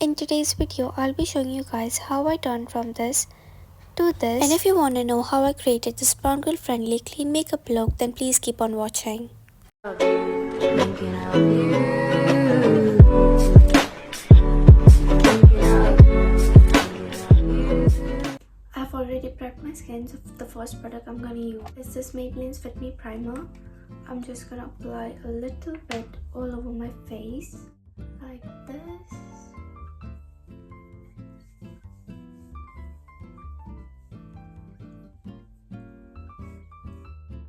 In today's video, I'll be showing you guys how I turned from this to this. And if you want to know how I created this brown girl friendly clean makeup look, then please keep on watching. I've already prepped my skin, so the first product I'm gonna use is this Maybelline's Fit Me Primer. I'm just gonna apply a little bit all over my face, like this.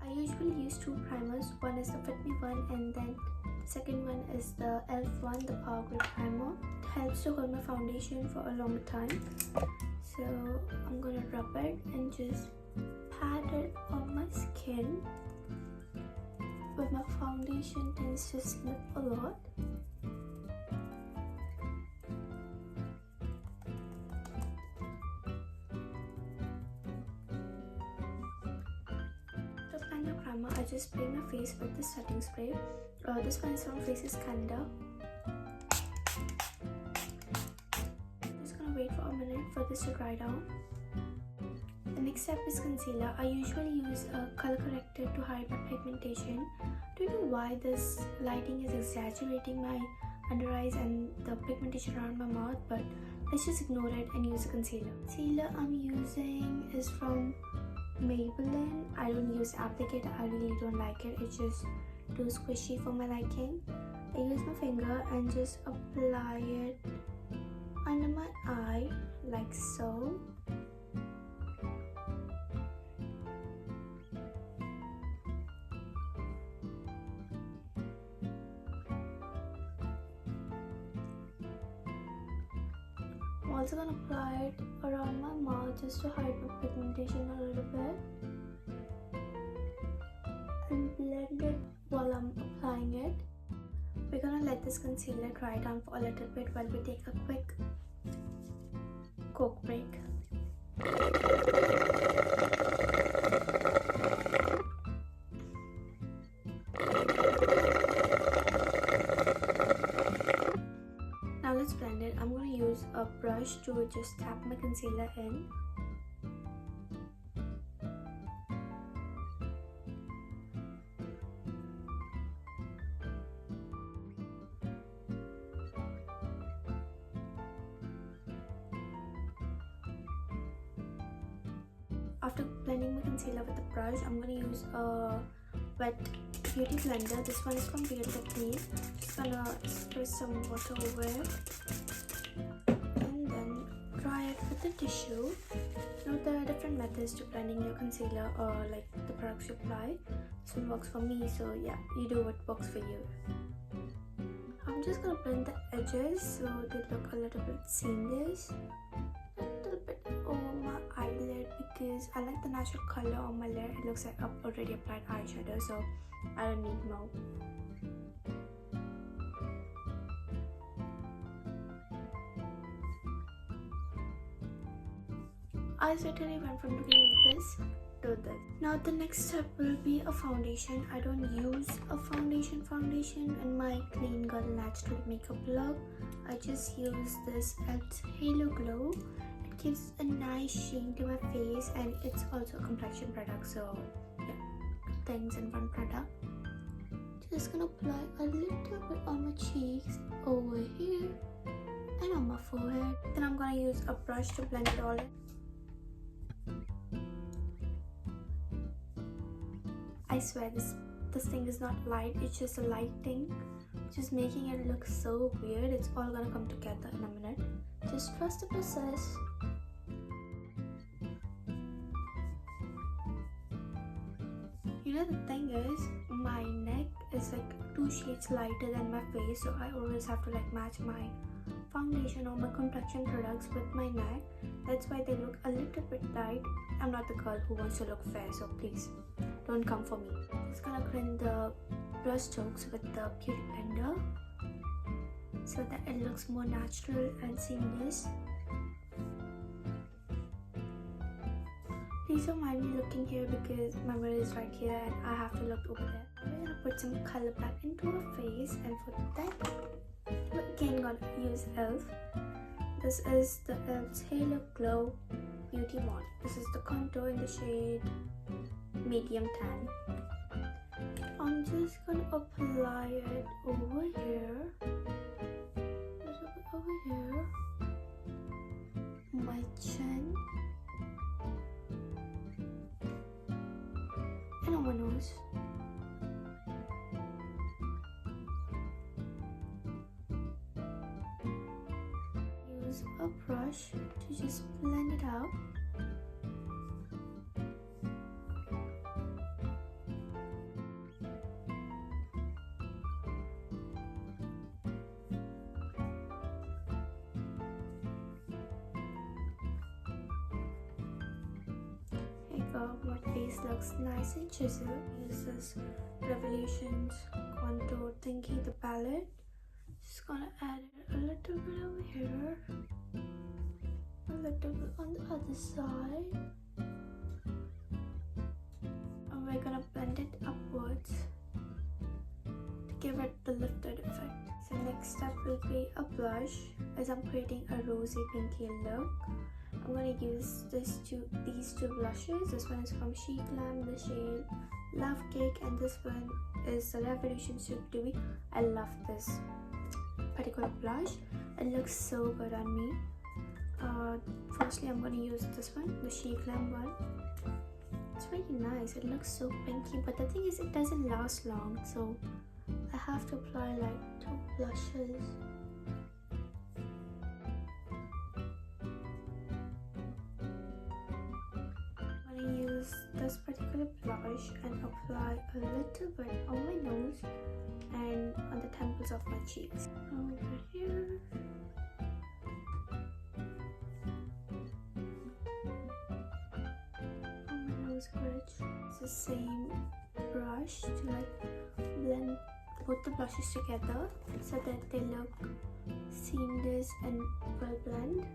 I usually use two primers. One is the Fit Me one, and then the second one is the e.l.f. one, the Power Grip Primer. It helps to hold my foundation for a longer time. So I'm gonna rub it and just pat it on my skin. But my foundation tends to slip a lot. To apply my primer, I just spray my face with this setting spray. This one is from Faces Canada. Just gonna wait for a minute for this to dry down. The next step is concealer. I usually use a color corrector to hide my pigmentation. Don't know why this lighting is exaggerating my under eyes and the pigmentation around my mouth, but let's just ignore it and use a concealer. Concealer I'm using is from Maybelline. I don't use applicator, I really don't like it. It's just too squishy for my liking. I use my finger and just apply it under my eye like so. I'm also gonna apply it around my mouth just to hide my pigmentation a little bit and blend it while I'm applying it. We're gonna let this concealer dry down for a little bit while we take a quick Coke break. Now let's blend it. I'm going to use a brush to just tap my concealer in. After blending my concealer with the brush, I'm going to use a wet beauty blender. This one is from Beauty Technique. Just gonna spray some water over it and then dry it with the tissue. Now there are different methods to blending your concealer or like the products you apply. This one works for me, so yeah, you do what works for you. I'm just gonna blend the edges so they look a little bit seamless. A little bit over my eyelid because I like the natural color on my lid. It looks like I've already applied eyeshadow, so I don't need more. I certainly went from looking like this to this. Now the next step will be a foundation. I don't use a foundation in my clean girl natural makeup look. I just use this e.l.f. Halo Glow. It gives a nice sheen to my face and it's also a complexion product, so yeah, two things in one product. Just gonna apply a little bit on my cheeks, over here and on my forehead. Then I'm gonna use a brush to blend it all in. I swear this thing is not light, it's just a lighting, just making it look so weird. It's all gonna come together in a minute. Just trust the process. You know, the thing is, my neck is like 2 shades lighter than my face, so I always have to like match my foundation or my complexion products with my neck. That's why they look a little bit light. I'm not the girl who wants to look fair, so please don't come for me. Just gonna clean the brush strokes with the beauty blender so that it looks more natural and seamless. Please don't mind me looking here because my mirror is right here and I have to look over there. We're gonna put some color back into her face, and for that we're again gonna use e.l.f. This is the Halo Glow Beauty Wand. This is the contour in the shade medium tan. I'm just gonna apply it over here, my chin, and on my nose. Use a brush to just blend it out. My face looks nice and chiseled. Use this Revolution's contour thingy, the palette. Just gonna add it a little bit over here, a little bit on the other side, and we're gonna blend it upwards to give it the lifted effect. So next step will be a blush, as I'm creating a rosy pinky look. I'm going to use these two blushes. This one is from Chic Glam, the shade Love Cake, and this one is the Revolution Super Dewy. I love this particular blush. It looks so good on me. Firstly, I'm going to use this one, the Chic Glam one. It's really nice. It looks so pinky, but the thing is, it doesn't last long, so I have to apply like 2 blushes. This particular blush and apply a little bit on my nose and on the temples of my cheeks. Over here. On my nose bridge. It's the same brush to like blend both the blushes together so that they look seamless and well blend.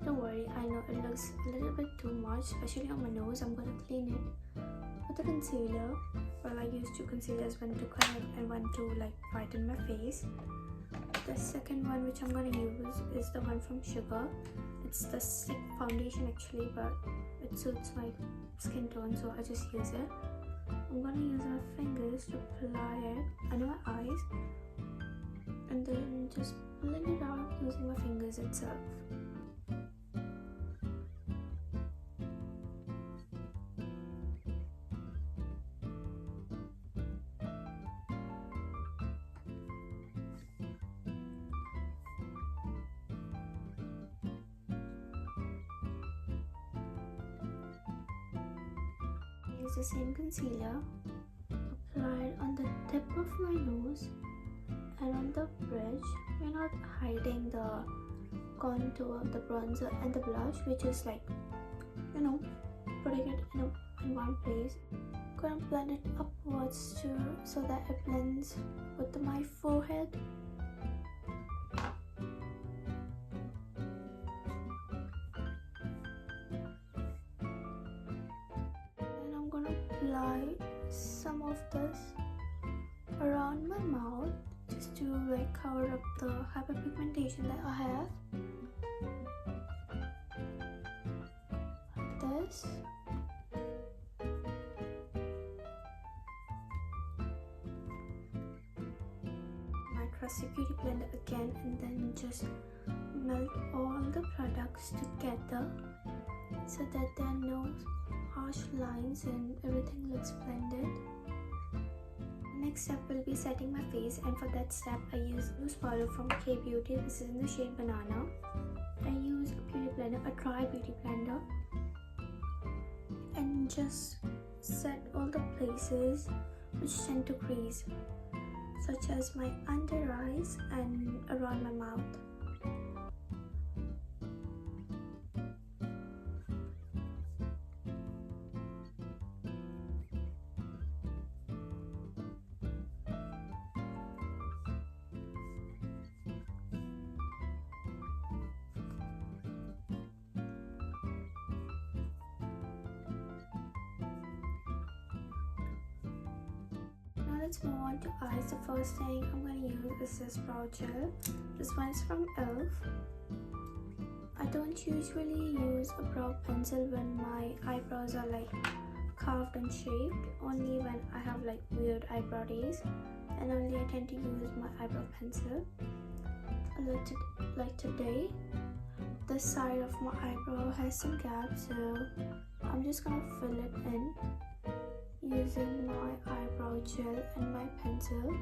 Don't worry, I know it looks a little bit too much, especially on my nose. I'm gonna clean it with a concealer. Well, I use 2 concealers, one to connect and one to like brighten my face. The second one which I'm gonna use is the one from Sugar. It's the stick foundation actually, but it suits my skin tone, so I just use it. I'm gonna use my fingers to apply it under my eyes and then just blend it out using my fingers itself. Use the same concealer, apply it on the tip of my nose and on the bridge. We're not hiding the contour of the bronzer and the blush, we're just like, putting it in one place. I'm gonna blend it upwards too, so that it blends with my forehead. Apply some of this around my mouth just to like cover up the hyperpigmentation that I have. Like this. My trusty beauty blender again, and then just melt all the products together so that there are no harsh lines and everything looks blended. Next step will be setting my face, and for that step I use loose powder from K Beauty. This is in the shade Banana. I use a beauty blender, a dry beauty blender, and just set all the places which tend to crease, such as my under eyes and around my mouth. let's move on to eyes. The first thing I'm going to use is this brow gel. This one is from e.l.f. I don't usually use a brow pencil when my eyebrows are like carved and shaped, only when I have like weird eyebrow days, and only I tend to use my eyebrow pencil. Like today, the side of my eyebrow has some gaps, so I'm just gonna fill it in using my eyebrow gel and my pencil.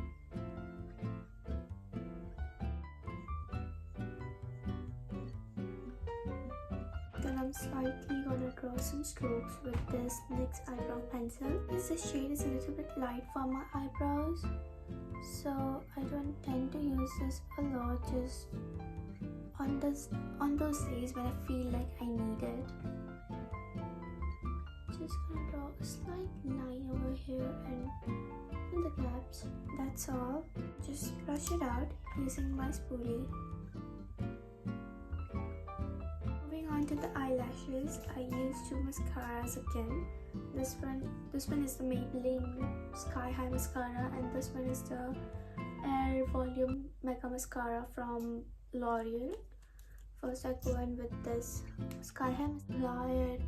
Then I'm slightly gonna draw some strokes with this NYX eyebrow pencil. This shade is a little bit light for my eyebrows, so I don't tend to use this a lot, just on those days when I feel like I need it. Just gonna draw a slight line over here and in the gaps. That's all. Just brush it out using my spoolie. Moving on to the eyelashes, I use two mascaras again. This one is the Maybelline Sky High Mascara, and this one is the Air Volume Mega Mascara from L'Oreal. First I go in with this Sky High Mascara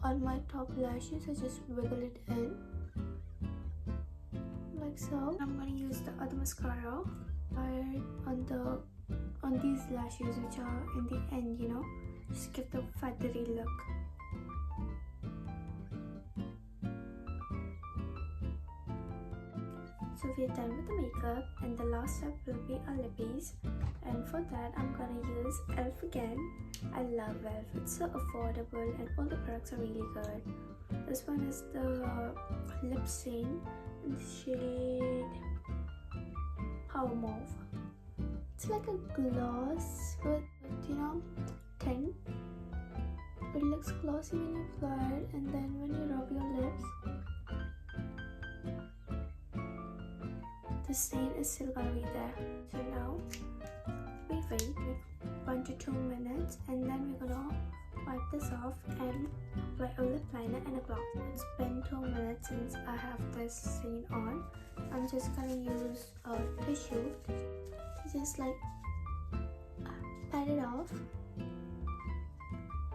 on my top lashes. I just wiggle it in like so. I'm going to use the other mascara on these lashes which are in the end, you know, just give the feathery look. So we're done with the makeup, and the last step will be our lippies, and for that I'm gonna use e.l.f. again. I love e.l.f. It's so affordable and all the products are really good. This one is the lip stain in the shade Power Mauve. It's like a gloss with you know, tint. It looks glossy when you apply it, and then when you rub your lips, the stain is still gonna be there. So now we wait 1 to 2 minutes, and then we're gonna wipe this off and apply a lip liner and a gloss. It's been 2 minutes since I have this stain on. I'm just gonna use a tissue to just like pat it off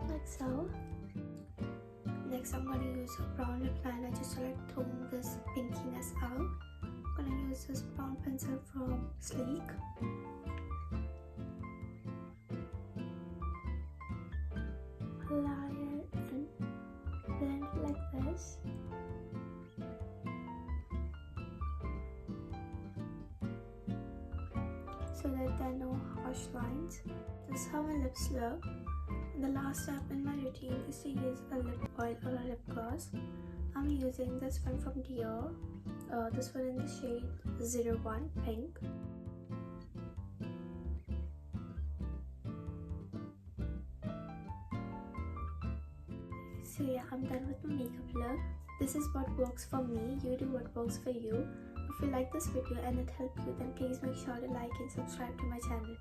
like so. Next I'm gonna use a brown lip liner just to like tone this pinkiness out. I'm gonna use this brown pencil from Sleek. Apply it and blend it like this. So that there are no harsh lines. This is how my lips look. And the last step in my routine is to use a lip oil or a lip gloss. I'm using this one from Dior. This one in the shade 01 Pink. So yeah, I'm done with my makeup look. This is what works for me. You do what works for you. If you like this video and it helped you, then please make sure to like and subscribe to my channel.